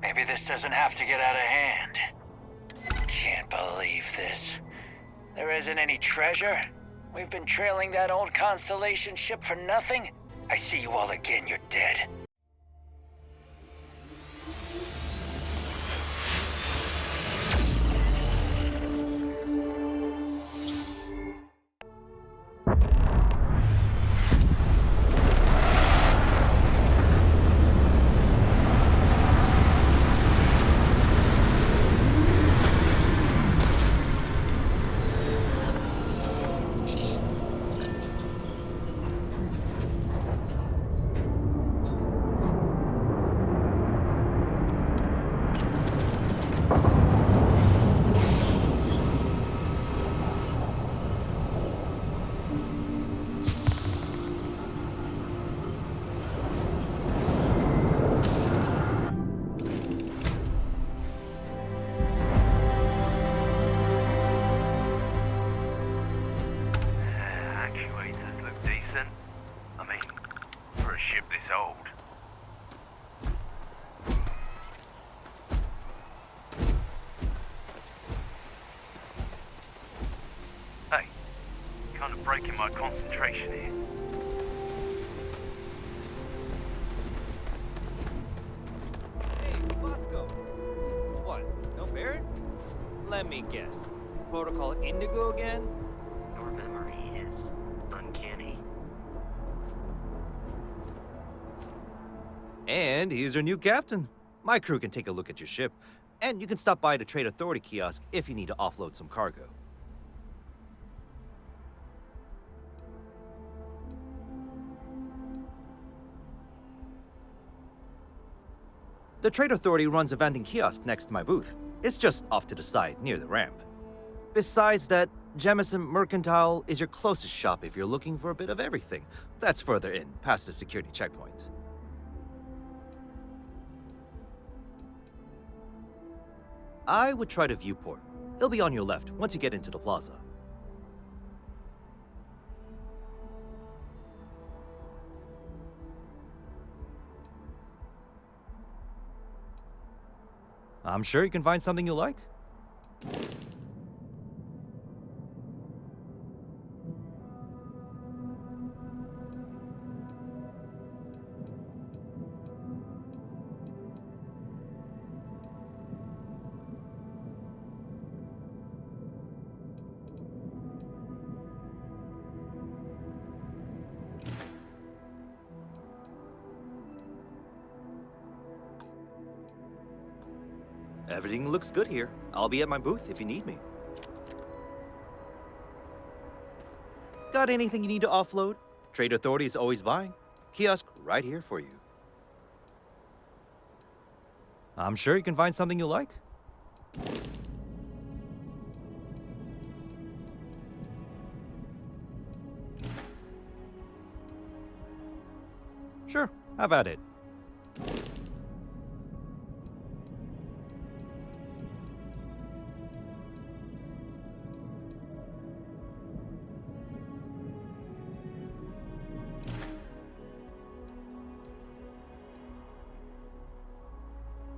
Maybe this doesn't have to get out of hand. Can't believe this. There isn't any treasure? We've been trailing that old Constellation ship for nothing? I see you all again, you're dead. Breaking my concentration here. Hey, Bosco. What, no Barrett? Let me guess. Protocol Indigo again? Your memory is uncanny. And he's our new captain. My crew can take a look at your ship, and you can stop by the Trade Authority kiosk if you need to offload some cargo. The Trade Authority runs a vending kiosk next to my booth. It's just off to the side, near the ramp. Besides that, Jemison Mercantile is your closest shop if you're looking for a bit of everything. That's further in, past the security checkpoint. I would try the viewport. It'll be on your left once you get into the plaza. I'm sure you can find something you like. Everything looks good here. I'll be at my booth if you need me. Got anything you need to offload? Trade Authority is always buying. Kiosk right here for you. I'm sure you can find something you like. Sure, have at it.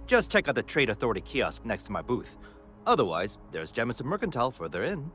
Just check out the Trade Authority kiosk next to my booth. Otherwise, there's Jemison Mercantile further in.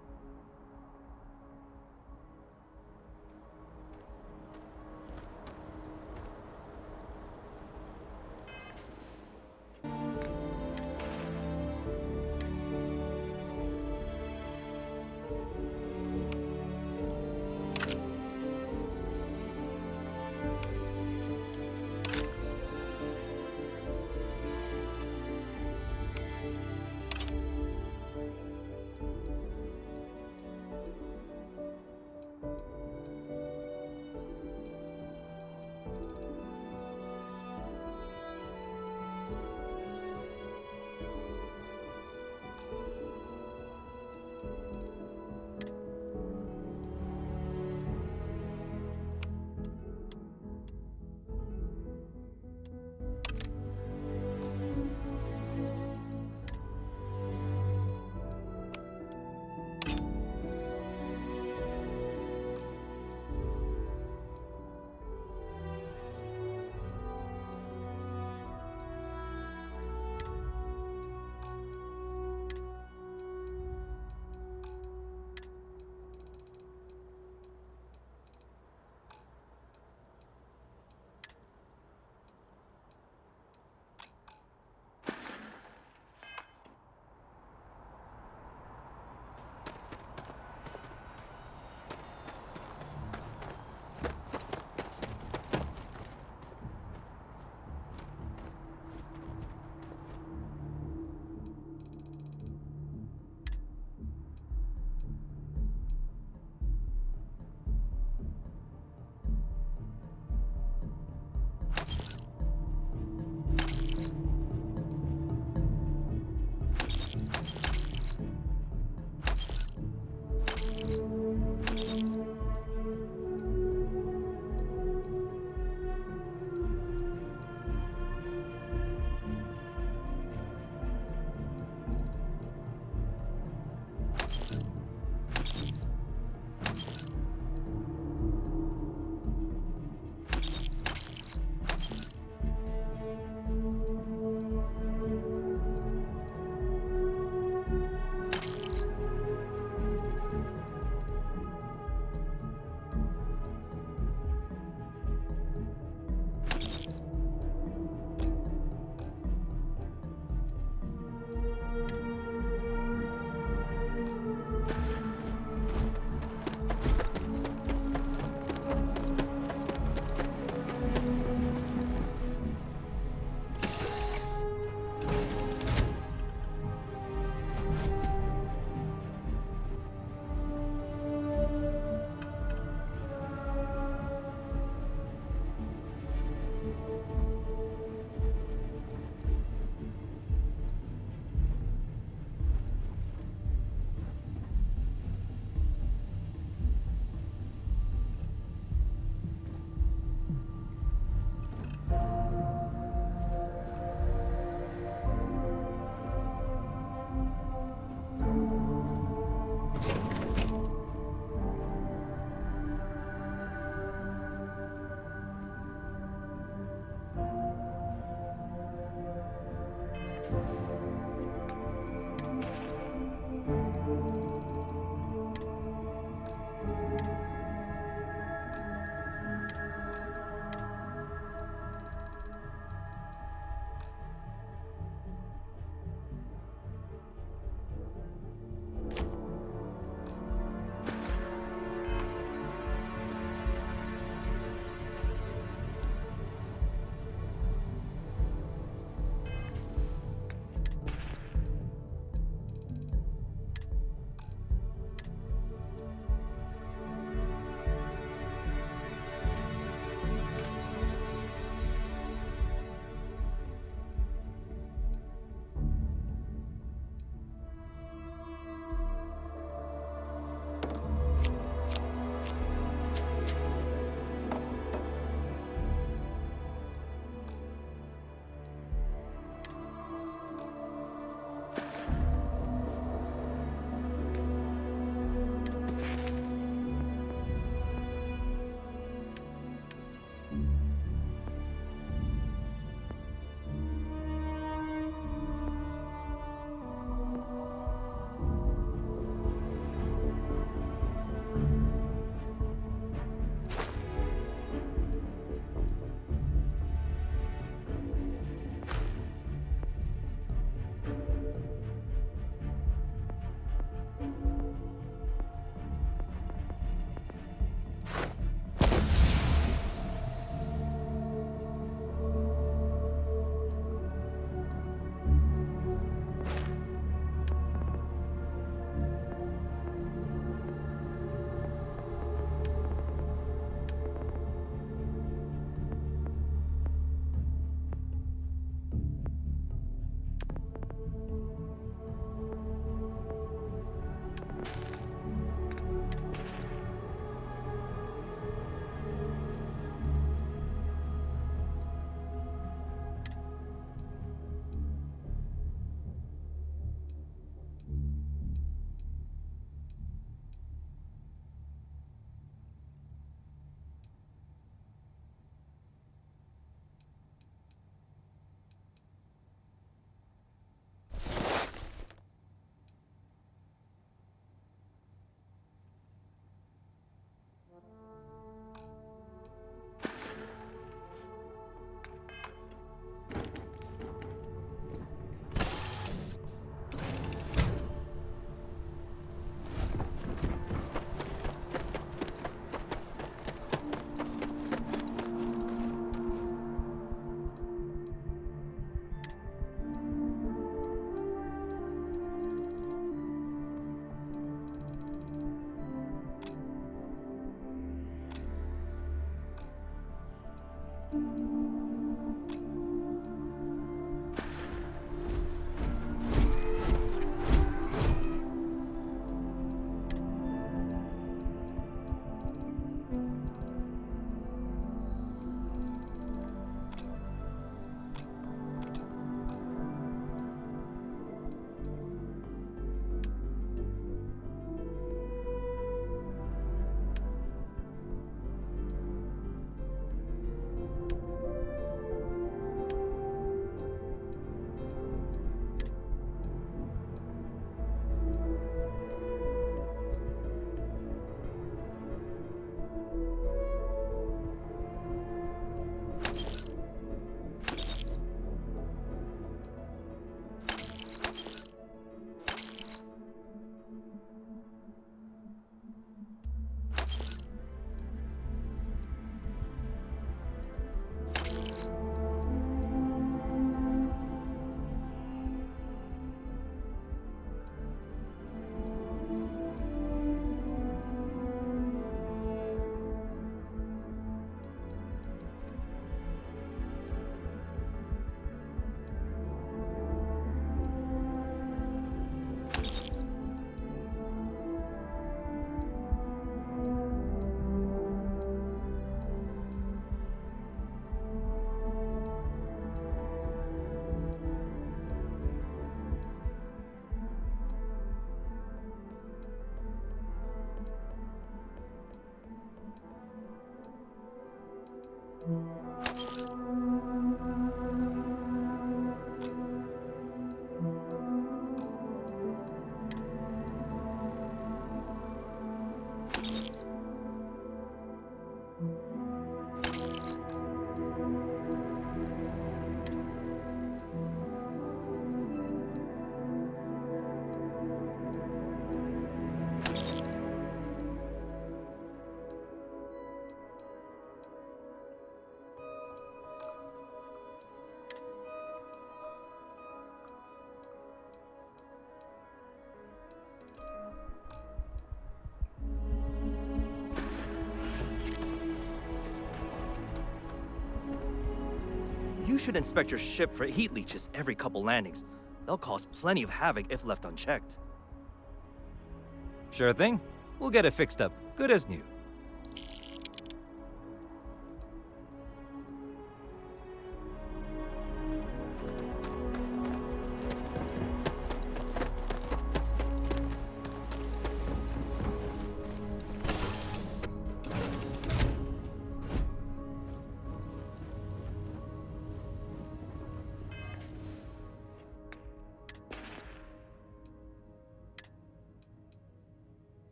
should inspect your ship for heat leeches every couple landings. They'll cause plenty of havoc if left unchecked. Sure thing. We'll get it fixed up, good as new.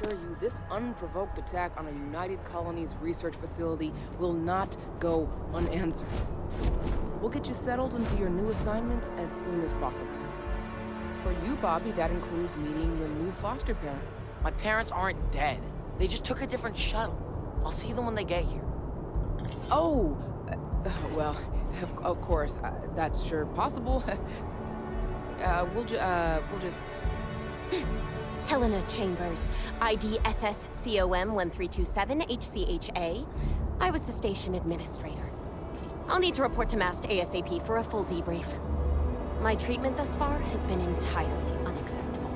assure you, this unprovoked attack on a United Colonies research facility will not go unanswered. We'll get you settled into your new assignments as soon as possible. For you, Bobby, that includes meeting your new foster parent. My parents aren't dead. They just took a different shuttle. I'll see them when they get here. Oh, well, of course, that's sure possible. We'll just... Helena Chambers, ID SSCOM 1327 HCHA. I was the station administrator. I'll need to report to MAST ASAP for a full debrief. My treatment thus far has been entirely unacceptable.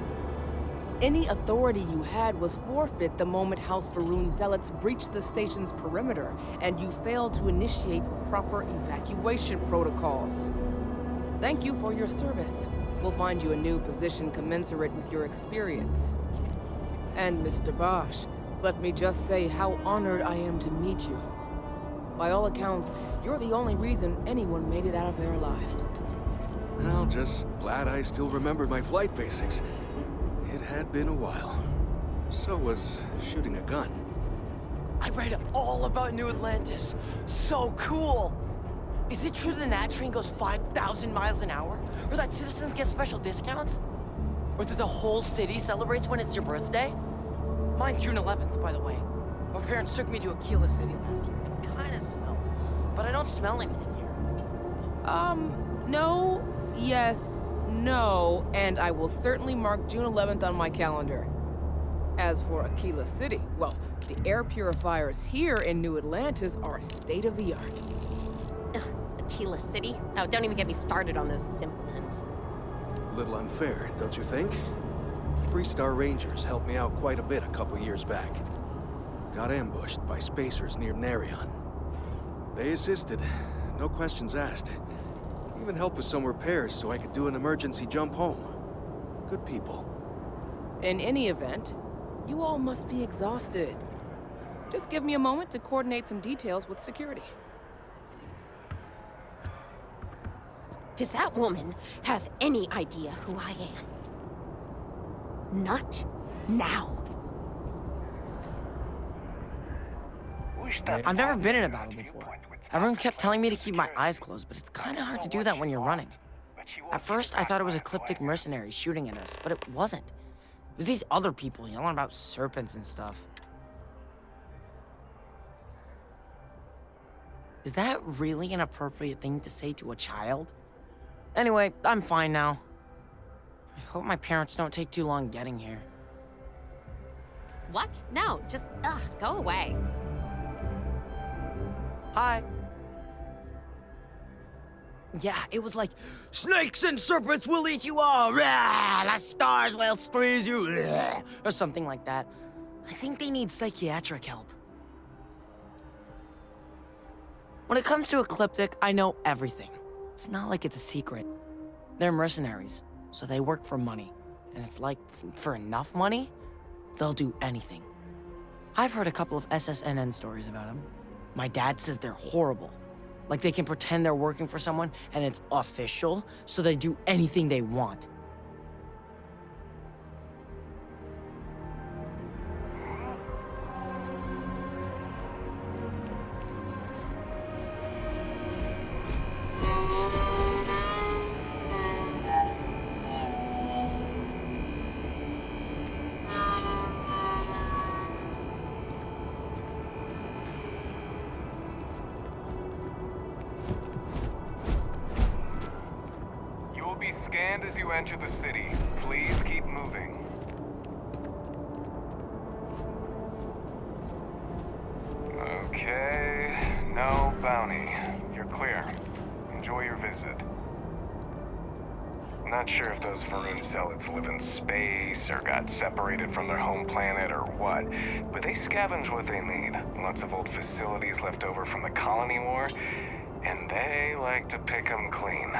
Any authority you had was forfeit the moment House Faroon zealots breached the station's perimeter, and you failed to initiate proper evacuation protocols. Thank you for your service. We'll find you a new position commensurate with your experience. And Mr. Bosch, let me just say how honored I am to meet you. By all accounts, you're the only reason anyone made it out of there alive. Well, just glad I still remembered my flight basics. It had been a while. So was shooting a gun. I read all about New Atlantis. So cool! Is it true the Nat train goes 5,000 miles an hour? Or that citizens get special discounts? Or that the whole city celebrates when it's your birthday? Mine's June 11th, by the way. My parents took me to Aquila City last year. It kinda smelled, but I don't smell anything here. No, yes, no, and I will certainly mark June 11th on my calendar. As for Aquila City, well, the air purifiers here in New Atlantis are state-of-the-art. Ugh, Aquila City? Oh, don't even get me started on those simpletons. Little unfair, don't you think? Freestar Rangers helped me out quite a bit a couple years back. Got ambushed by spacers near Narion. They assisted, no questions asked. Even helped with some repairs so I could do an emergency jump home. Good people. In any event, you all must be exhausted. Just give me a moment to coordinate some details with security. Does that woman have any idea who I am? Not now. I've never been in a battle before. Everyone kept telling me to keep my eyes closed, but it's kind of hard to do that when you're running. At first, I thought it was ecliptic mercenaries shooting at us, but it wasn't. It was these other people yelling about serpents and stuff. Is that really an appropriate thing to say to a child? Anyway, I'm fine now. I hope my parents don't take too long getting here. What? No, just, go away. Hi. Yeah, it was like, snakes and serpents will eat you all, rah, the stars will squeeze you, rah, or something like that. I think they need psychiatric help. When it comes to Ecliptic, I know everything. It's not like it's a secret. They're mercenaries, so they work for money. And it's like, for enough money, they'll do anything. I've heard a couple of SSNN stories about them. My dad says they're horrible. Like they can pretend they're working for someone and it's official, so they do anything they want. Be scanned as you enter the city. Please keep moving. Okay, no bounty. You're clear. Enjoy your visit. Not sure if those Varun zealots live in space or got separated from their home planet or what, but they scavenge what they need. Lots of old facilities left over from the colony war, and they like to pick them clean.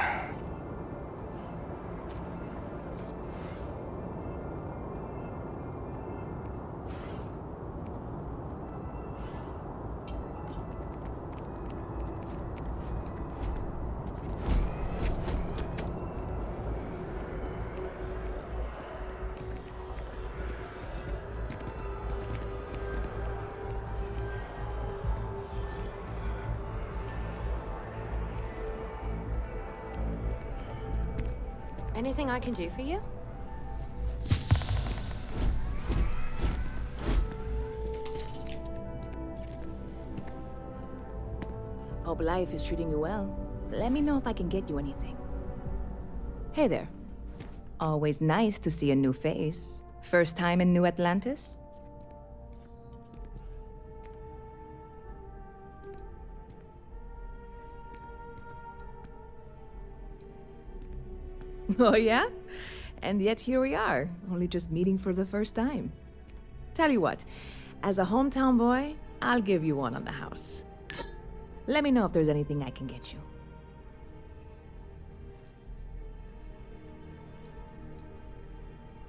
Anything I can do for you? Hope life is treating you well. Let me know if I can get you anything. Hey there. Always nice to see a new face. First time in New Atlantis? Oh yeah? And yet here we are, only just meeting for the first time. Tell you what, as a hometown boy, I'll give you one on the house. Let me know if there's anything I can get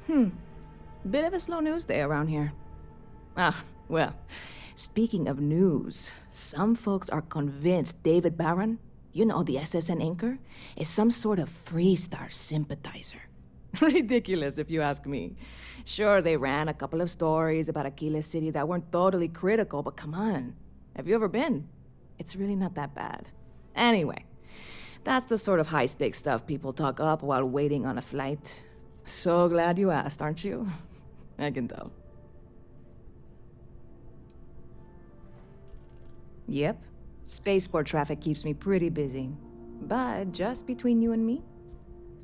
you. Bit of a slow news day around here. Ah, well, speaking of news, some folks are convinced David Barron, you know, the SSN anchor, is some sort of Freestar sympathizer. Ridiculous, if you ask me. Sure, they ran a couple of stories about Aquila City that weren't totally critical, but come on. Have you ever been? It's really not that bad. Anyway, that's the sort of high-stakes stuff people talk up while waiting on a flight. So glad you asked, aren't you? I can tell. Yep. Spaceport traffic keeps me pretty busy. But just between you and me,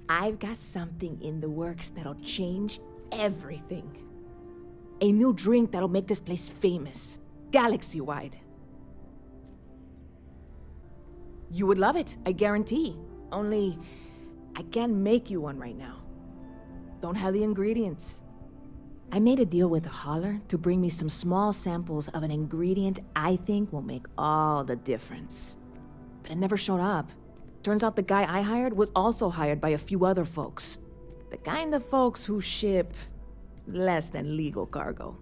I've got something in the works that'll change everything. A new drink that'll make this place famous. Galaxy-wide. You would love it, I guarantee. Only, I can't make you one right now. Don't have the ingredients. I made a deal with a hauler to bring me some small samples of an ingredient I think will make all the difference. But it never showed up. Turns out the guy I hired was also hired by a few other folks. The kind of folks who ship less than legal cargo.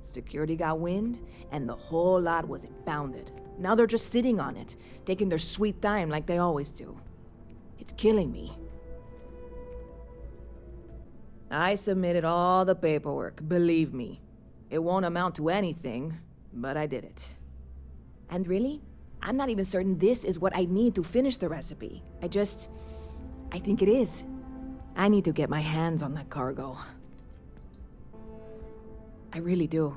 Security got wind, and the whole lot was impounded. Now they're just sitting on it, taking their sweet time like they always do. It's killing me. I submitted all the paperwork, believe me. It won't amount to anything, but I did it. And really, I'm not even certain this is what I need to finish the recipe. I think it is. I need to get my hands on that cargo. I really do.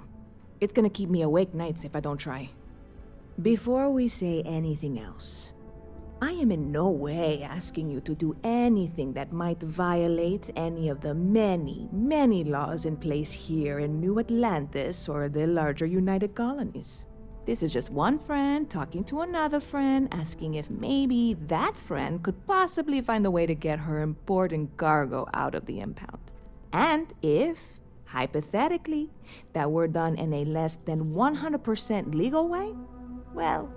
It's gonna keep me awake nights if I don't try. Before we say anything else, I am in no way asking you to do anything that might violate any of the many, many laws in place here in New Atlantis or the larger United Colonies. This is just one friend talking to another friend, asking if maybe that friend could possibly find a way to get her important cargo out of the impound. And if, hypothetically, that were done in a less than 100% legal way, well,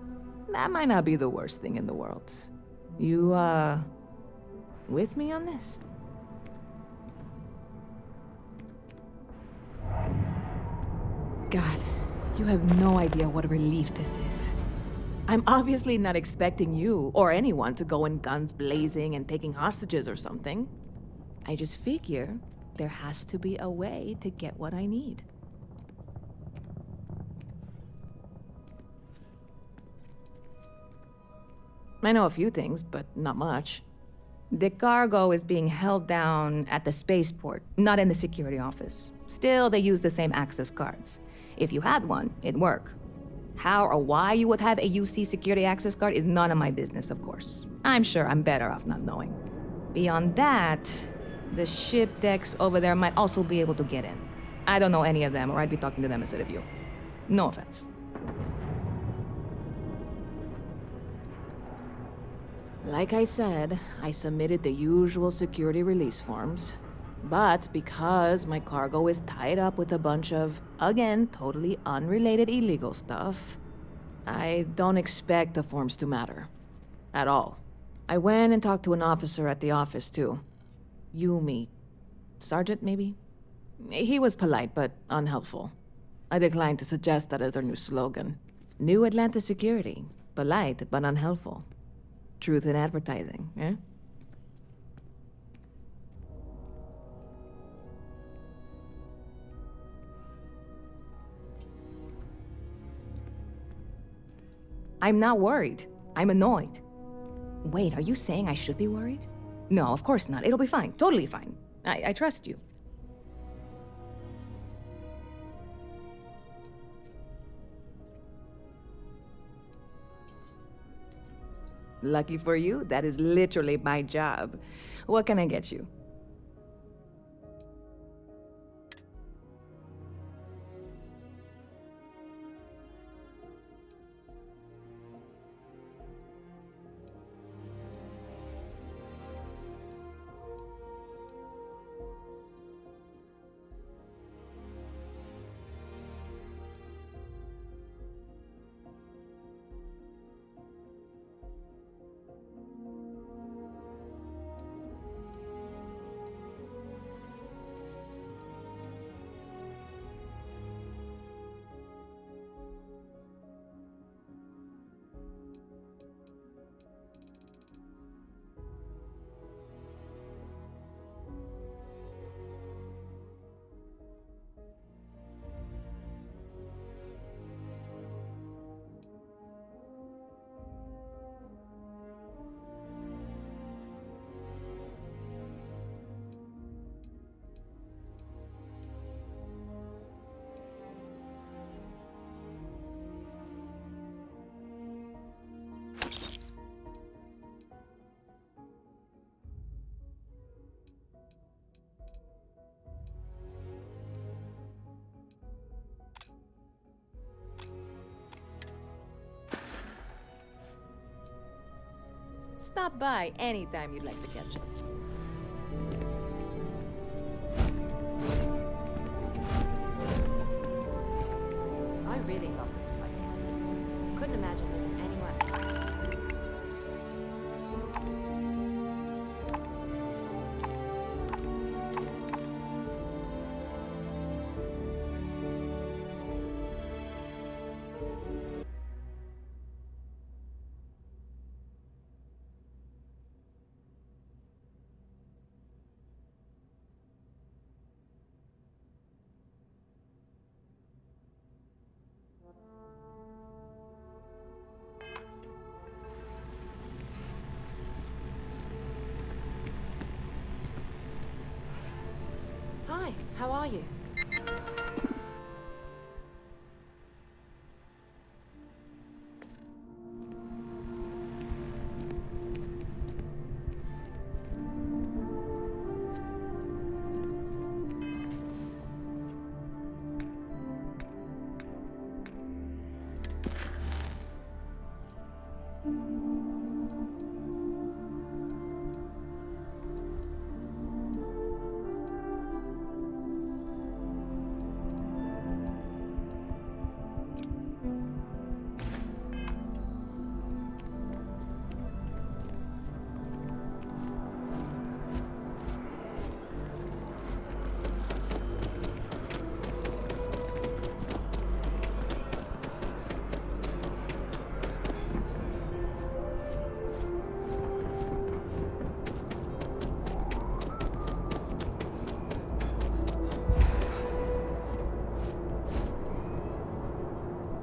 that might not be the worst thing in the world. You, with me on this? God, you have no idea what a relief this is. I'm obviously not expecting you or anyone to go in guns blazing and taking hostages or something. I just figure there has to be a way to get what I need. I know a few things, but not much. The cargo is being held down at the spaceport, not in the security office. Still, they use the same access cards. If you had one, it'd work. How or why you would have a UC security access card is none of my business, of course. I'm sure I'm better off not knowing. Beyond that, the ship decks over there might also be able to get in. I don't know any of them, or I'd be talking to them instead of you. No offense. Like I said, I submitted the usual security release forms. But because my cargo is tied up with a bunch of, again, totally unrelated illegal stuff, I don't expect the forms to matter. At all. I went and talked to an officer at the office, too. Yumi. Sergeant, maybe? He was polite, but unhelpful. I declined to suggest that as their new slogan. New Atlantis security. Polite, but unhelpful. Truth in advertising, eh? I'm not worried. I'm annoyed. Wait, are you saying I should be worried? No, of course not. It'll be fine. Totally fine. I trust you. Lucky for you, that is literally my job. What can I get you? Stop by anytime you'd like to catch up. I really love this place. Couldn't imagine living anywhere. Hi, how are you?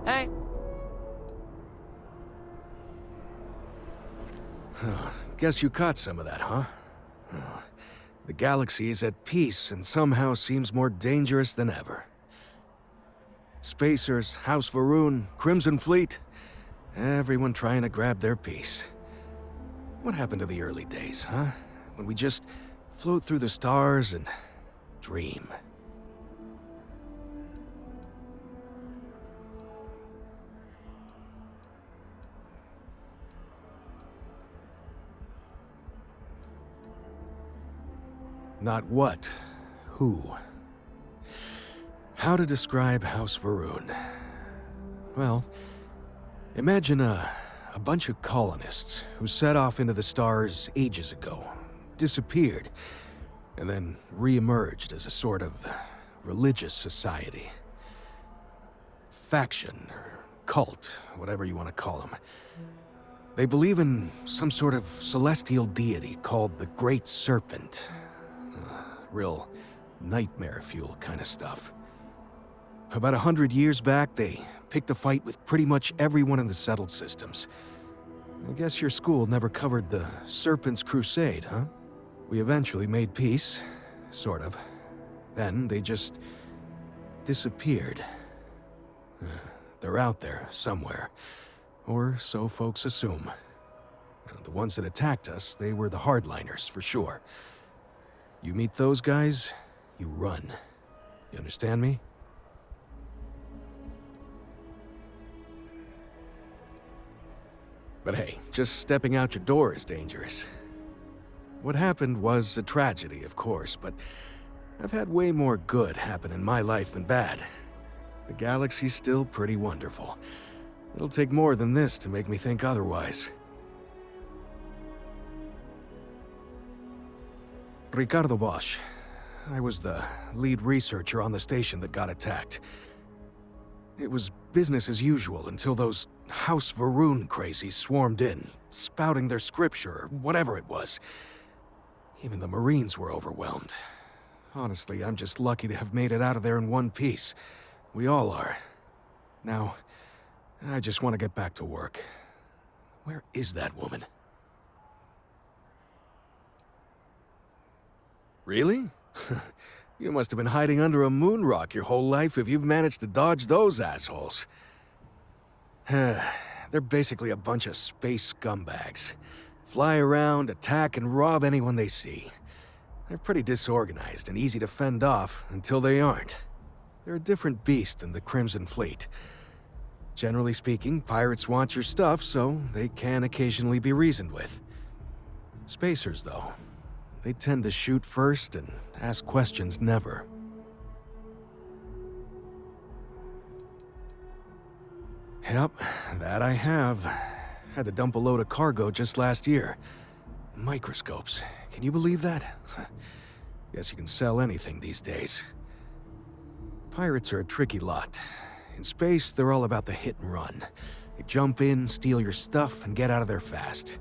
Hey. Guess you caught some of that, huh? The galaxy is at peace and somehow seems more dangerous than ever. Spacers, House Varun, Crimson Fleet, everyone trying to grab their piece. What happened to the early days, huh? When we just float through the stars and dream. Not what, who. How to describe House Varun? Well, imagine a bunch of colonists who set off into the stars ages ago, disappeared, and then re-emerged as a sort of religious society. Faction, or cult, whatever you want to call them. They believe in some sort of celestial deity called the Great Serpent. Real nightmare fuel kind of stuff. About 100 years back, they picked a fight with pretty much everyone in the settled systems. I guess your school never covered the Serpent's Crusade, huh? We eventually made peace, sort of. Then they just disappeared. They're out there somewhere, or so folks assume. The ones that attacked us, they were the hardliners, for sure. You meet those guys, you run. You understand me? But hey, just stepping out your door is dangerous. What happened was a tragedy, of course, but I've had way more good happen in my life than bad. The galaxy's still pretty wonderful. It'll take more than this to make me think otherwise. Ricardo Bosch. I was the lead researcher on the station that got attacked. It was business as usual until those House Varun crazies swarmed in, spouting their scripture or whatever it was. Even the Marines were overwhelmed. Honestly, I'm just lucky to have made it out of there in one piece. We all are. Now, I just want to get back to work. Where is that woman? Really? You must have been hiding under a moon rock your whole life if you've managed to dodge those assholes. They're basically a bunch of space scumbags. Fly around, attack, and rob anyone they see. They're pretty disorganized and easy to fend off until they aren't. They're a different beast than the Crimson Fleet. Generally speaking, pirates want your stuff, so they can occasionally be reasoned with. Spacers, though, they tend to shoot first and ask questions never. Yep, that I have. Had to dump a load of cargo just last year. Microscopes. Can you believe that? Guess you can sell anything these days. Pirates are a tricky lot. In space, they're all about the hit and run. You jump in, steal your stuff, and get out of there fast.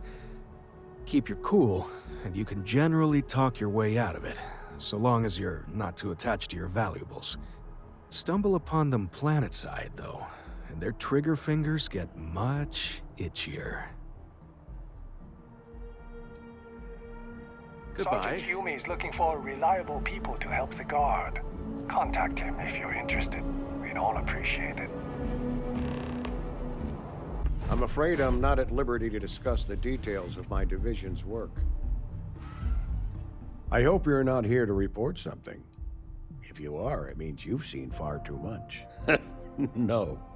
Keep your cool, and you can generally talk your way out of it, so long as you're not too attached to your valuables. Stumble upon them planetside, though, and their trigger fingers get much itchier. Goodbye. Sergeant Hume is looking for reliable people to help the guard. Contact him if you're interested. We'd all appreciate it. I'm afraid I'm not at liberty to discuss the details of my division's work. I hope you're not here to report something. If you are, it means you've seen far too much. No.